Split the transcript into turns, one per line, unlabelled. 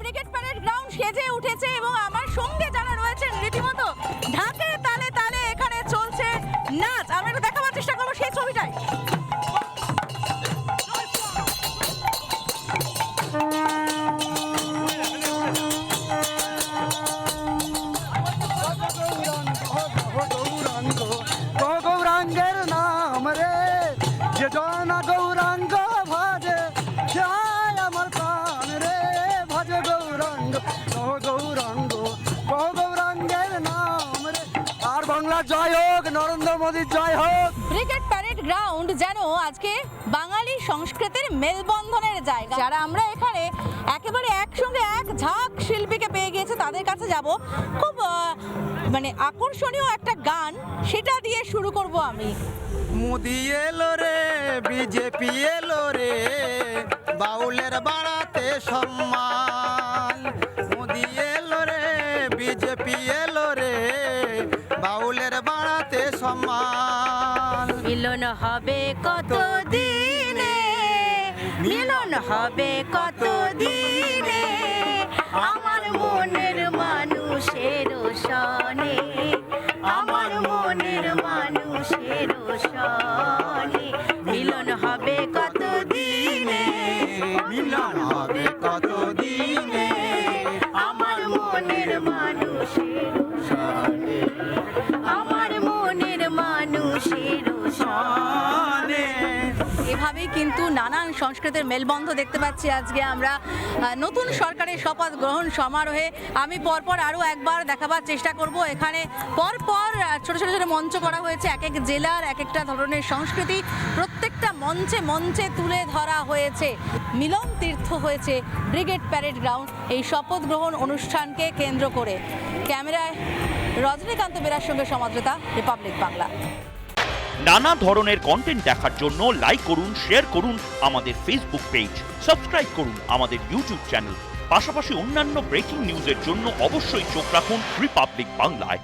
Brigade parade ground সেজে উঠেছে এবং আমার সঙ্গে যারা রয়েছেন রীতিমতো ঢাকের তালে তালে এখানে চলছে নাচ। আমরা একটু দেখাবার চেষ্টা করবো সেই ছবিটাই।
গৌরাঙ্গের নাম রে যে জন গৌরাঙ্গ ভজে যায় আমার প্রাণ রে ভজে গৌরাঙ্গ গৌরাঙ্গ গৌরাঙ্গের নাম রে। আর বাংলা জয় হোক, নরেন্দ্র মোদীর জয় হোক।
ব্রিগেড প্যারেড গ্রাউন্ড যেন আজকে বাঙালি সংস্কৃতির মেলবন্ধনের জায়গা। যারা আমরা এখানে একেবারে একসঙ্গে এক ঝাঁক শিল্পীকে পেয়ে গিয়েছে, তাদের কাছে যাব। খুব মানে আকর্ষণীয় একটা গান, সেটা দিয়ে শুরু করব আমি।
মোদি এলো রে, বিজেপি এলো রে, বাউলের বাড়াতে সম্মান। মোদি এলো রে, বিজেপি এলো রে, বাউলের বাড়াতে সম্মান।
মিলন হবে কত দিনে, মিলন হবে কত দিনে, আমার মনের মানুষের সনে, আমার মনের মানুষের সনে, মিলন হবে কত দিনে,
মিলন হবে কত দিনে,
আমার মনের মানুষের সনে, আমার মনের মানুষের সনে। এভাবেই কিন্তু নানান সংস্কৃতির মেলবন্ধ দেখতে পাচ্ছি আজকে আমরা নতুন সরকারের শপথ গ্রহণ সমারোহে। আমি পরপর আরও একবার দেখাবার চেষ্টা করব। এখানে পরপর ছোট ছোট ছোট মঞ্চ করা হয়েছে, এক এক জেলার এক একটা ধরনের সংস্কৃতি প্রত্যেকটা মঞ্চে মঞ্চে তুলে ধরা হয়েছে। মিলন তীর্থ হয়েছে ব্রিগেড প্যারেড গ্রাউন্ড এই শপথ গ্রহণ অনুষ্ঠানকে কেন্দ্র করে। ক্যামেরায় রজনীকান্ত বেরার সঙ্গে সমাদ্রতা, রিপাবলিক বাংলা।
নানা ধরনের কন্টেন্ট দেখার জন্য লাইক করুন, শেয়ার করুন আমাদের ফেসবুক পেজ, সাবস্ক্রাইব করুন আমাদের ইউটিউব চ্যানেল। পাশাপাশি অন্যান্য ব্রেকিং নিউজের জন্য অবশ্যই চোখ রাখুন রিপাবলিক বাংলায়।